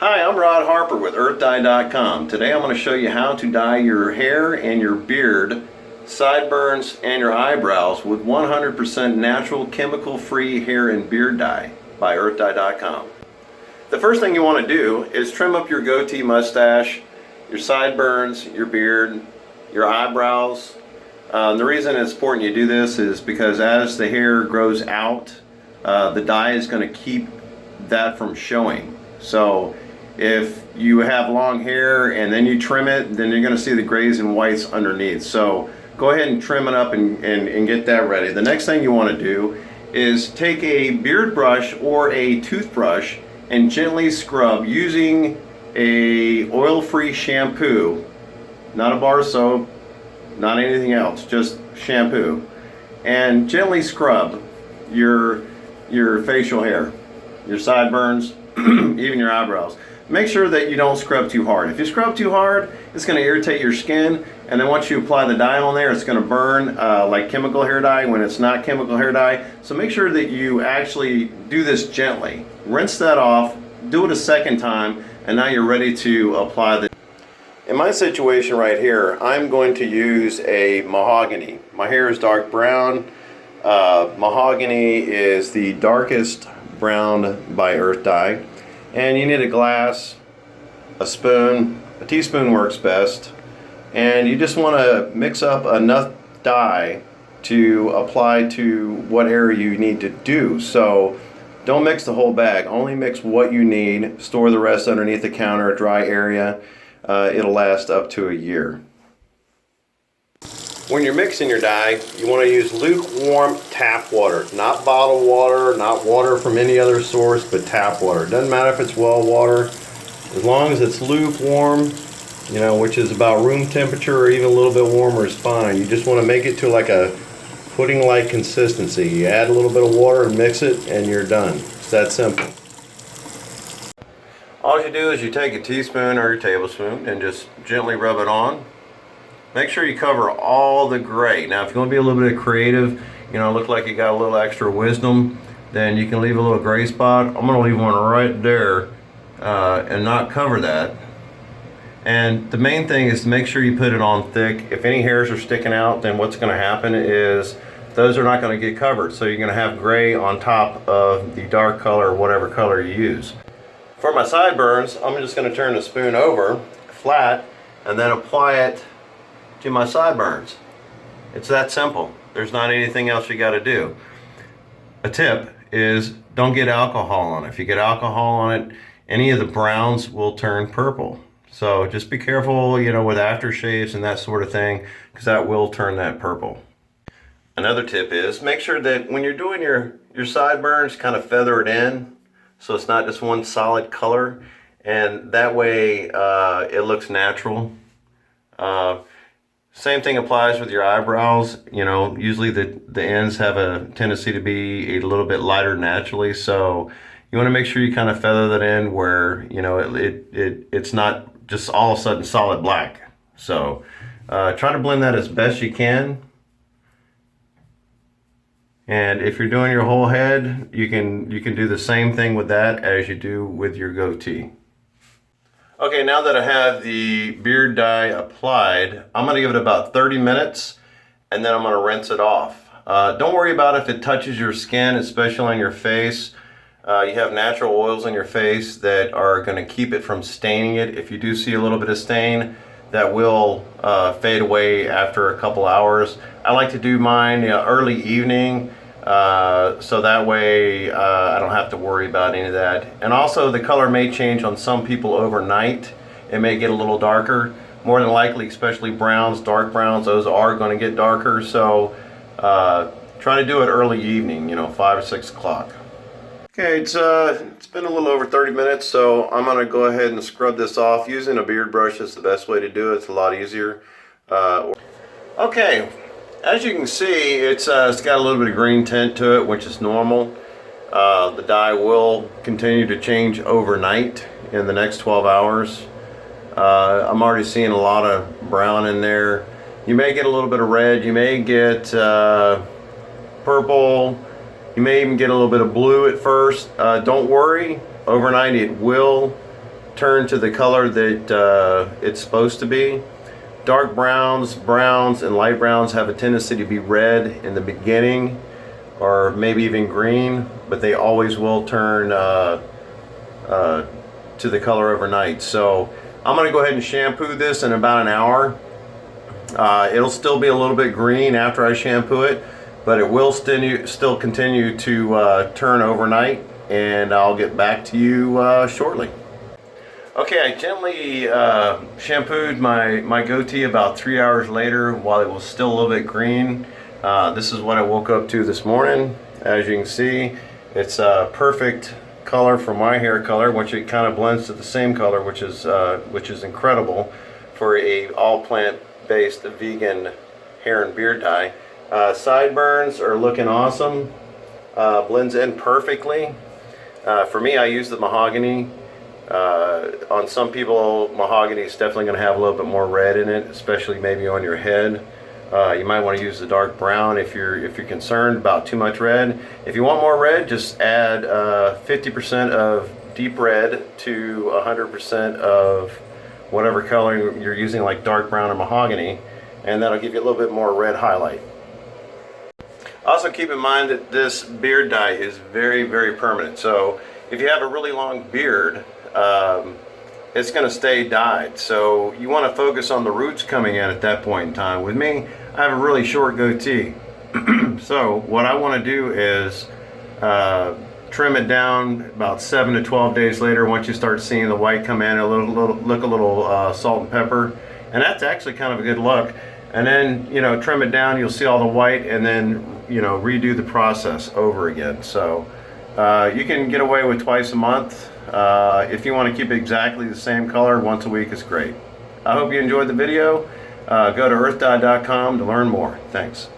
Hi, I'm Rod Harper with EarthDye.com. Today I'm going to show you how to dye your hair and your beard, sideburns, and your eyebrows with 100% natural chemical-free hair and beard dye by EarthDye.com. The first thing you want to do is trim up your goatee, mustache, your sideburns, your beard, your eyebrows. The reason it's important you do this is because as the hair grows out, the dye is going to keep that from showing. So if you have long hair and then you trim it, then you're going to see the grays and whites underneath. So go ahead and trim it up and get that ready. The next thing you want to do is take a beard brush or a toothbrush and gently scrub using a oil-free shampoo, not a bar soap, not anything else, just shampoo, and gently scrub your facial hair, your sideburns, even your eyebrows. Make sure that you don't scrub too hard. If you scrub too hard, it's going to irritate your skin, and then once you apply the dye on there, it's going to burn like chemical hair dye when it's not chemical hair dye. So make sure that you actually do this gently. Rinse that off, do it a second time, and now you're ready to apply the... In my situation right here, I'm going to use a mahogany. My hair is dark brown. Mahogany is the darkest brown by Earth Dye. And you need a glass, a spoon, a teaspoon works best, and you just want to mix up enough dye to apply to what area you need to do. So don't mix the whole bag, only mix what you need, store the rest underneath the counter, a dry area. It'll last up to a year. When you're mixing your dye, you want to use lukewarm tap water, not bottled water, not water from any other source, but tap water. It doesn't matter if it's well water, as long as it's lukewarm, you know, which is about room temperature or even a little bit warmer is fine. You just want to make it to like a pudding-like consistency. You add a little bit of water and mix it, and you're done. It's that simple. All you do is you take a teaspoon or a tablespoon and just gently rub it on. Make sure you cover all the gray. Now if you want to be a little bit creative, you know, look like you got a little extra wisdom, then you can leave a little gray spot. I'm going to leave one right there and not cover that. And the main thing is to make sure you put it on thick. If any hairs are sticking out, then what's going to happen is those are not going to get covered. So you're going to have gray on top of the dark color or whatever color you use. For my sideburns, I'm just going to turn the spoon over flat and then apply it to my sideburns. It's that simple. There's not anything else you got to do. A tip is don't get alcohol on it. If you get alcohol on it, any of the browns will turn purple. So just be careful, you know, with aftershaves and that sort of thing, because that will turn that purple. Another tip is make sure that when you're doing your sideburns, kind of feather it in so it's not just one solid color, and that way it looks natural. Same thing applies with your eyebrows. You know, usually the ends have a tendency to be a little bit lighter naturally, so you want to make sure you kind of feather that in where, you know, it's not just all of a sudden solid black. So try to blend that as best you can. And if you're doing your whole head, you can do the same thing with that as you do with your goatee. Okay, now that I have the beard dye applied, I'm going to give it about 30 minutes and then I'm going to rinse it off. Don't worry about if it touches your skin, especially on your face. You have natural oils on your face that are going to keep it from staining it. If you do see a little bit of stain, that will fade away after a couple hours. I like to do mine early evening, so that way I don't have to worry about any of that. And also the color may change on some people overnight. It may get a little darker. More than likely, especially browns, dark browns, those are going to get darker. So try to do it early evening, you know, 5 or 6 o'clock. Okay, it's been a little over 30 minutes, so I'm going to go ahead and scrub this off. Using a beard brush is the best way to do it. It's a lot easier. Okay, as you can see, it's got a little bit of green tint to it, which is normal. The dye will continue to change overnight in the next 12 hours. I'm already seeing a lot of brown in there. You may get a little bit of red. You may get purple. You may even get a little bit of blue at first. Don't worry, overnight it will turn to the color that it's supposed to be. Dark browns, and light browns have a tendency to be red in the beginning, or maybe even green, but they always will turn to the color overnight. So I'm going to go ahead and shampoo this in about an hour. It'll still be a little bit green after I shampoo it, but it will still continue to turn overnight, and I'll get back to you shortly. Okay, I gently shampooed my goatee about 3 hours later while it was still a little bit green. This is what I woke up to this morning. As you can see, it's a perfect color for my hair color, which it kind of blends to the same color, which is incredible for a all plant-based vegan hair and beard dye. Sideburns are looking awesome. Blends in perfectly. For me, I use the mahogany. On some people, mahogany is definitely going to have a little bit more red in it, especially maybe on your head. You might want to use the dark brown if you're concerned about too much red. If you want more red, just add 50% of deep red to 100% of whatever color you're using, like dark brown or mahogany, and that'll give you a little bit more red highlight. Also keep in mind that this beard dye is very, very permanent. So if you have a really long beard, it's going to stay dyed. So you want to focus on the roots coming in at that point in time. With me, I have a really short goatee. So what I want to do is trim it down about 7 to 12 days later. Once you start seeing the white come in, look a little salt and pepper, and that's actually kind of a good look. And then, you know, trim it down, you'll see all the white, and then, you know, redo the process over again. So you can get away with twice a month. If you want to keep it exactly the same color, once a week is great. I hope you enjoyed the video. Go to earthdye.com to learn more. Thanks.